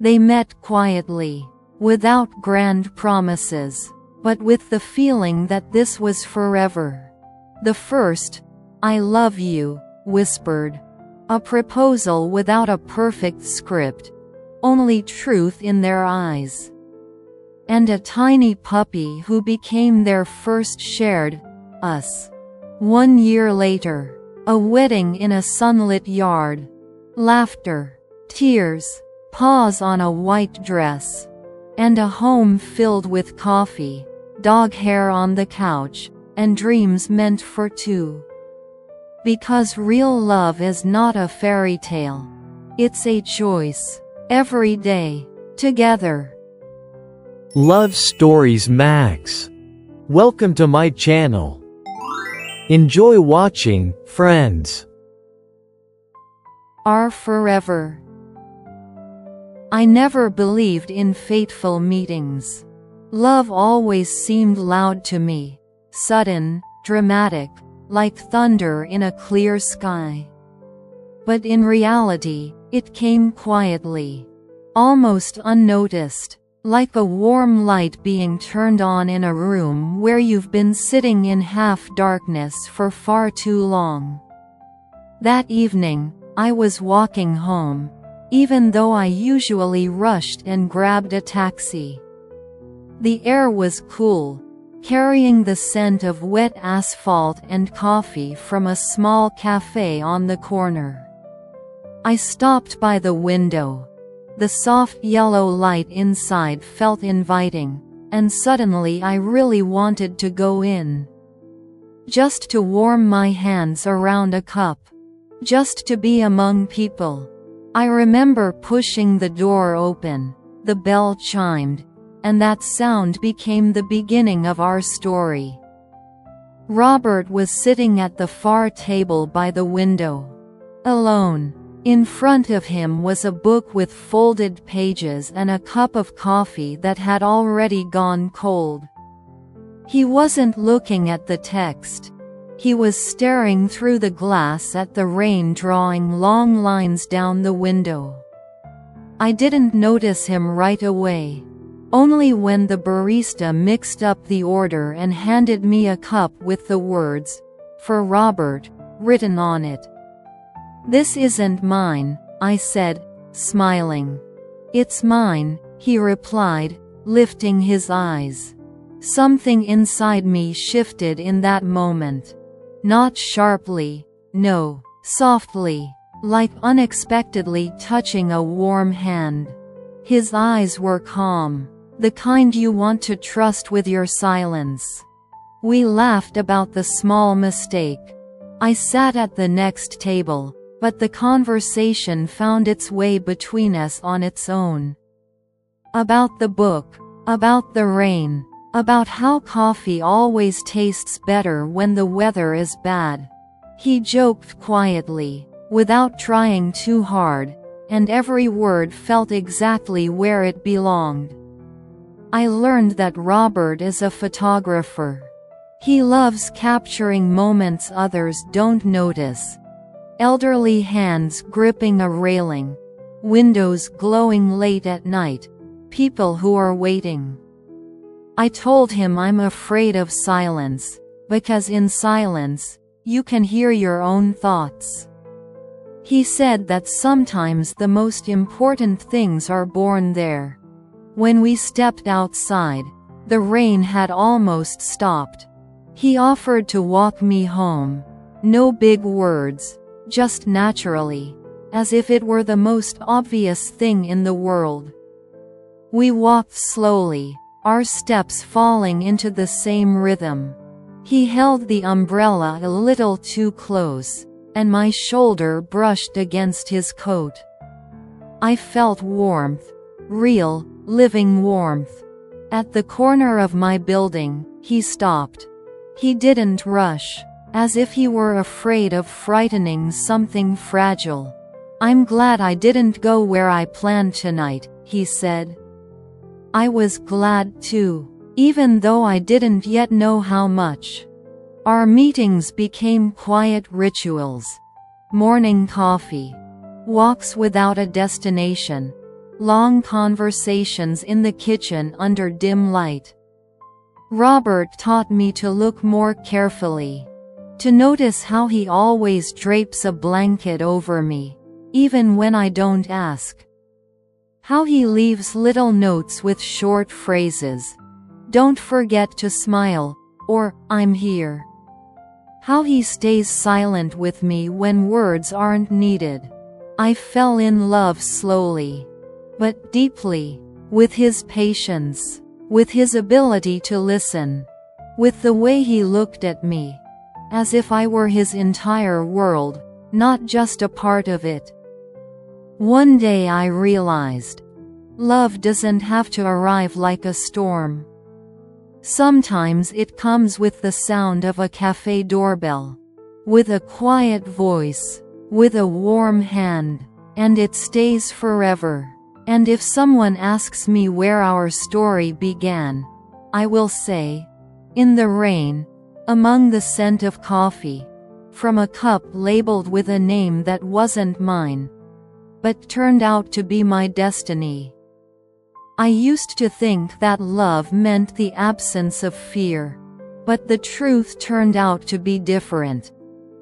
They met quietly, without grand promises, but with the feeling that this was forever. The first, "I love you," whispered. A proposal without a perfect script, only truth in their eyes. And a tiny puppy who became their first shared us. 1 year later, a wedding in a sunlit yard. Laughter, tears, Paws on a white dress, and a home filled with coffee, dog hair on the couch, and dreams meant for two. Because real love is not a fairy tale. It's a choice, every day, together. Love Stories Max. Welcome to my channel. Enjoy watching, friends. Are forever. I never believed in fateful meetings. Love always seemed loud to me, sudden, dramatic, like thunder in a clear sky. But in reality, it came quietly, almost unnoticed, like a warm light being turned on in a room where you've been sitting in half-darkness for far too long. That evening, I was walking home, even though I usually rushed and grabbed a taxi. The air was cool, carrying the scent of wet asphalt and coffee from a small cafe on the corner. I stopped by the window. The soft yellow light inside felt inviting, and suddenly I really wanted to go in. Just to warm my hands around a cup. Just to be among people. I remember pushing the door open, the bell chimed, and that sound became the beginning of our story. Robert was sitting at the far table by the window. Alone. In front of him was a book with folded pages and a cup of coffee that had already gone cold. He wasn't looking at the text. He was staring through the glass at the rain drawing long lines down the window. I didn't notice him right away. Only when the barista mixed up the order and handed me a cup with the words, "For Robert," written on it. "This isn't mine," I said, smiling. "It's mine," he replied, lifting his eyes. Something inside me shifted in that moment. Not sharply, no, softly, like unexpectedly touching a warm hand. His eyes were calm, the kind you want to trust with your silence. We laughed about the small mistake. I sat at the next table, but the conversation found its way between us on its own. About the book, about the rain, about how coffee always tastes better when the weather is bad. He joked quietly, without trying too hard, and every word felt exactly where it belonged. I learned that Robert is a photographer. He loves capturing moments others don't notice. Elderly hands gripping a railing, windows glowing late at night, people who are waiting. I told him I'm afraid of silence, because in silence, you can hear your own thoughts. He said that sometimes the most important things are born there. When we stepped outside, the rain had almost stopped. He offered to walk me home. No big words, just naturally, as if it were the most obvious thing in the world. We walked slowly, our steps falling into the same rhythm. He held the umbrella a little too close, and my shoulder brushed against his coat. I felt warmth, real, living warmth. At the corner of my building, he stopped. He didn't rush, as if he were afraid of frightening something fragile. "I'm glad I didn't go where I planned tonight," he said. I was glad too, even though I didn't yet know how much. Our meetings became quiet rituals. Morning coffee. Walks without a destination. long conversations in the kitchen under dim light. Robert taught me to look more carefully, to notice how he always drapes a blanket over me, even when I don't ask. How he leaves little notes with short phrases. "Don't forget to smile," or "I'm here." How he stays silent with me when words aren't needed. I fell in love slowly, but deeply, with his patience, with his ability to listen, with the way he looked at me, as if I were his entire world, not just a part of it. One day I realized, love doesn't have to arrive like a storm. Sometimes it comes with the sound of a cafe doorbell, with a quiet voice, with a warm hand, and it stays forever. And if someone asks me where our story began, I will say, in the rain, among the scent of coffee, from a cup labeled with a name that wasn't mine, but turned out to be my destiny. I used to think that love meant the absence of fear, but the truth turned out to be different.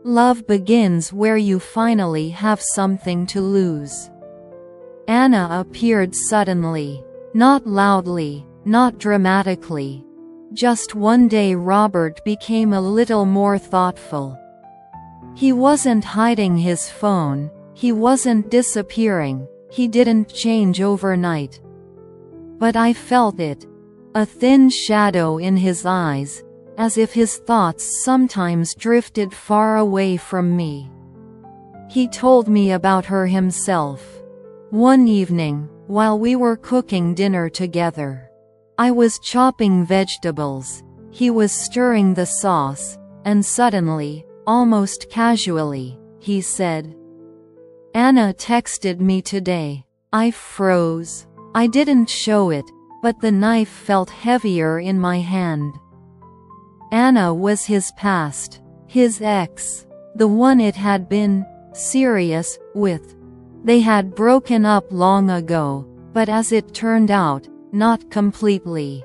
Love begins where you finally have something to lose. Anna appeared suddenly, not loudly, not dramatically. Just one day Robert became a little more thoughtful. He wasn't hiding his phone, he wasn't disappearing, he didn't change overnight. But I felt it, a thin shadow in his eyes, as if his thoughts sometimes drifted far away from me. He told me about her himself. One evening, while we were cooking dinner together, I was chopping vegetables, he was stirring the sauce, and suddenly, almost casually, he said, "Anna texted me today." I froze. I didn't show it, but the knife felt heavier in my hand. Anna was his past, his ex, the one it had been serious with. They had broken up long ago, but as it turned out, not completely.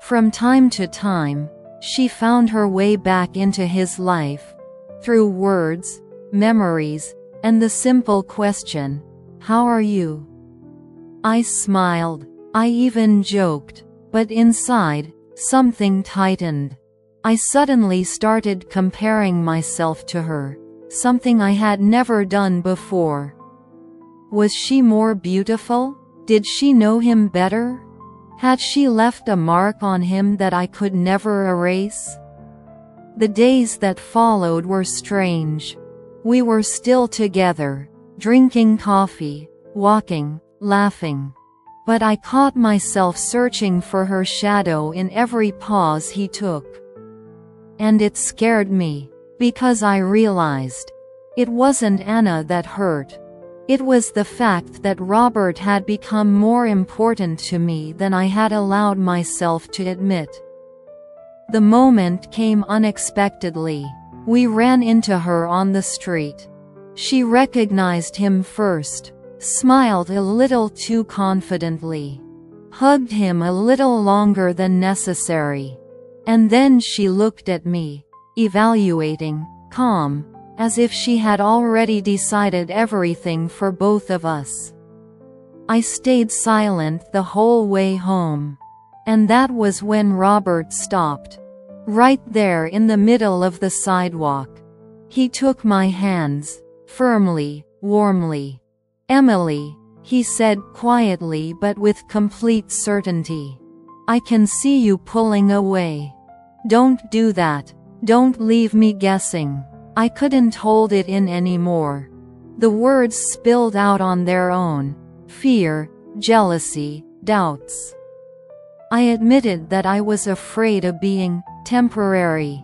From time to time, she found her way back into his life, through words, memories, and the simple question, "How are you?" I smiled, I even joked, but inside, something tightened. I suddenly started comparing myself to her, something I had never done before. Was she more beautiful? Did she know him better? Had she left a mark on him that I could never erase? The days that followed were strange. We were still together, drinking coffee, walking, laughing. But I caught myself searching for her shadow in every pause he took. And it scared me, because I realized, it wasn't Anna that hurt. It was the fact that Robert had become more important to me than I had allowed myself to admit. The moment came unexpectedly. We ran into her on the street. She recognized him first, smiled a little too confidently, hugged him a little longer than necessary. And then she looked at me, evaluating, calm, as if she had already decided everything for both of us. I stayed silent the whole way home. And that was when Robert stopped. Right there in the middle of the sidewalk. He took my hands, firmly, warmly. "Emily," he said quietly but with complete certainty. "I can see you pulling away. Don't do that. Don't leave me guessing." I couldn't hold it in anymore. The words spilled out on their own. Fear, jealousy, doubts. I admitted that I was afraid of being temporary.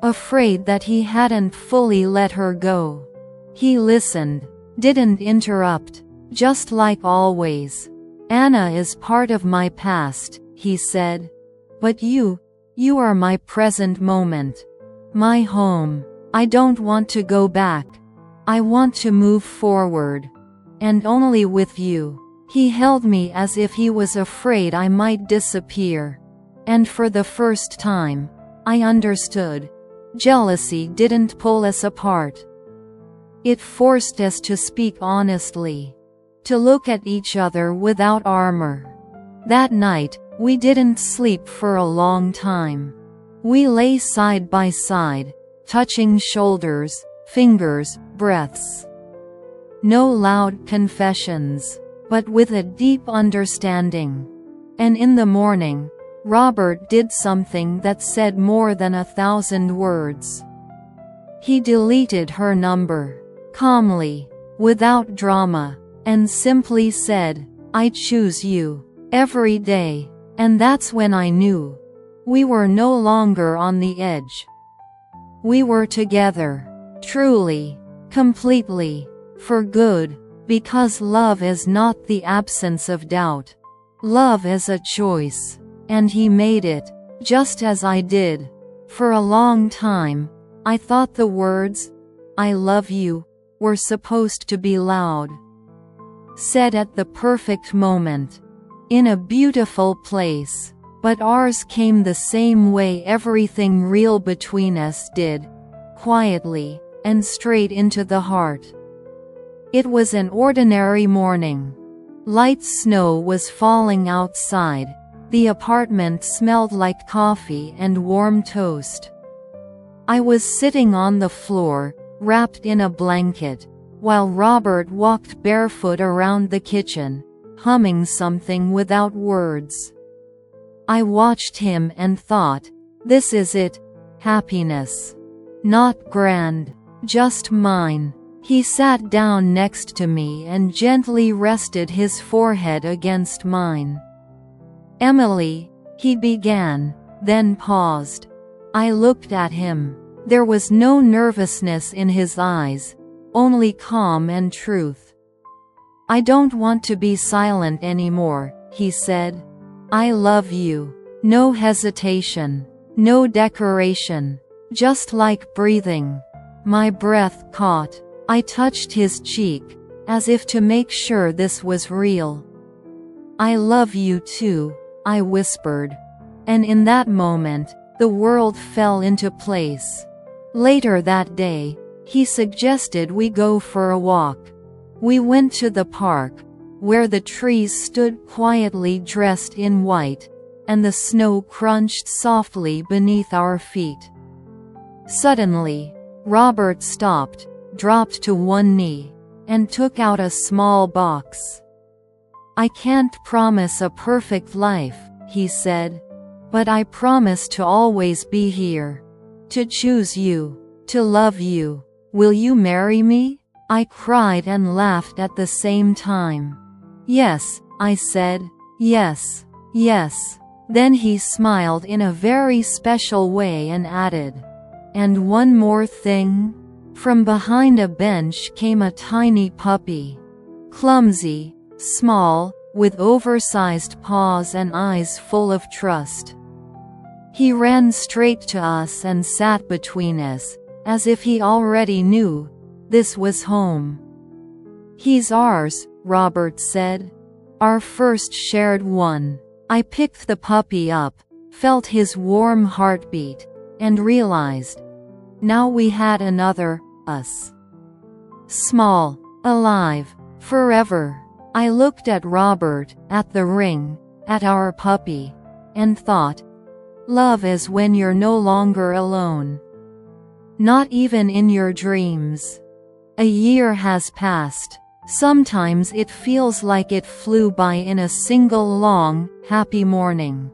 Afraid that he hadn't fully let her go. He listened. Didn't interrupt. Just like always. "Anna is part of my past," he said. "But you are my present moment. My home. I don't want to go back. I want to move forward. And only with you." He held me as if he was afraid I might disappear. And for the first time, I understood. Jealousy didn't pull us apart. It forced us to speak honestly. To look at each other without armor. That night, we didn't sleep for a long time. We lay side by side, touching shoulders, fingers, breaths. No loud confessions, but with a deep understanding. And in the morning, Robert did something that said more than 1,000 words. He deleted her number, calmly, without drama, and simply said, "I choose you, every day." And that's when I knew. We were no longer on the edge. We were together, truly, completely, for good, because love is not the absence of doubt. Love is a choice. And he made it, just as I did. For a long time, I thought the words, "I love you," were supposed to be loud. Said at the perfect moment. In a beautiful place. But ours came the same way everything real between us did. Quietly, and straight into the heart. It was an ordinary morning. Light snow was falling outside. The apartment smelled like coffee and warm toast. I was sitting on the floor, wrapped in a blanket, while Robert walked barefoot around the kitchen, humming something without words. I watched him and thought, this is it, happiness. Not grand, just mine. He sat down next to me and gently rested his forehead against mine. "Emily," he began, then paused. I looked at him. There was no nervousness in his eyes, only calm and truth. "I don't want to be silent anymore," he said. "I love you." No hesitation. No decoration. Just like breathing. My breath caught. I touched his cheek, as if to make sure this was real. "I love you too," I whispered. And in that moment, the world fell into place. Later that day, he suggested we go for a walk. We went to the park, where the trees stood quietly dressed in white, and the snow crunched softly beneath our feet. Suddenly, Robert stopped, dropped to one knee, and took out a small box. "I can't promise a perfect life," he said, "but I promise to always be here. To choose you. To love you. Will you marry me?" I cried and laughed at the same time. "Yes," I said. "Yes, yes." Then he smiled in a very special way and added, "And one more thing?" From behind a bench came a tiny puppy. Clumsy, small, with oversized paws and eyes full of trust. He ran straight to us and sat between us, as if he already knew this was home. "He's ours," Robert said. "Our first shared one." I picked the puppy up, felt his warm heartbeat, and realized, now we had another us. Small, alive, forever. I looked at Robert, at the ring, at our puppy, and thought, love is when you're no longer alone. Not even in your dreams. A year has passed. Sometimes it feels like it flew by in a single long, happy morning.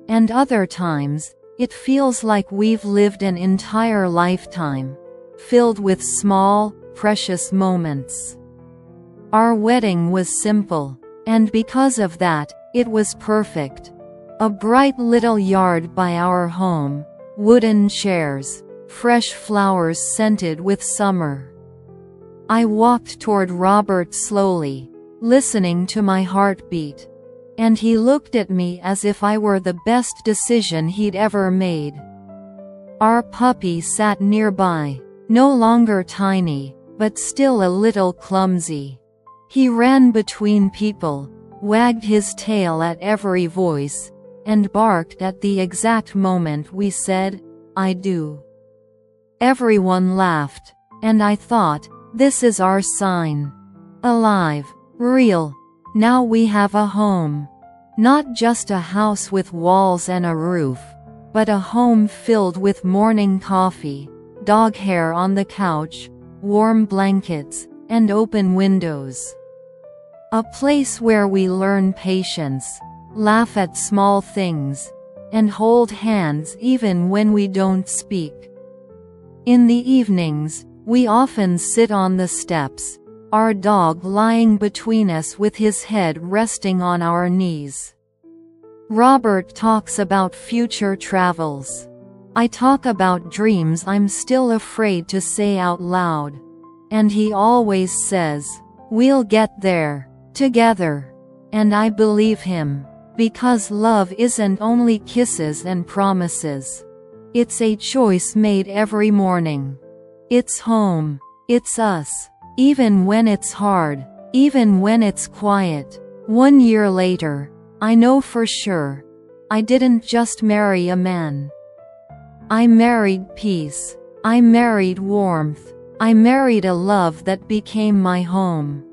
And other times, it feels like we've lived an entire lifetime, filled with small, precious moments. Our wedding was simple, and because of that, it was perfect. A bright little yard by our home, wooden chairs, fresh flowers scented with summer. I walked toward Robert slowly, listening to my heartbeat. And he looked at me as if I were the best decision he'd ever made. Our puppy sat nearby, no longer tiny, but still a little clumsy. He ran between people, wagged his tail at every voice, and barked at the exact moment we said, "I do." Everyone laughed, and I thought, this is our sign. Alive. Real. Now we have a home. Not just a house with walls and a roof, but a home filled with morning coffee, dog hair on the couch, warm blankets, and open windows. A place where we learn patience, laugh at small things, and hold hands even when we don't speak. In the evenings, we often sit on the steps, our dog lying between us with his head resting on our knees. Robert talks about future travels. I talk about dreams I'm still afraid to say out loud. And he always says, "We'll get there. Together." And I believe him. Because love isn't only kisses and promises. It's a choice made every morning. It's home. It's us. Even when it's hard. Even when it's quiet. 1 year later, I know for sure. I didn't just marry a man. I married peace. I married warmth. I married a love that became my home.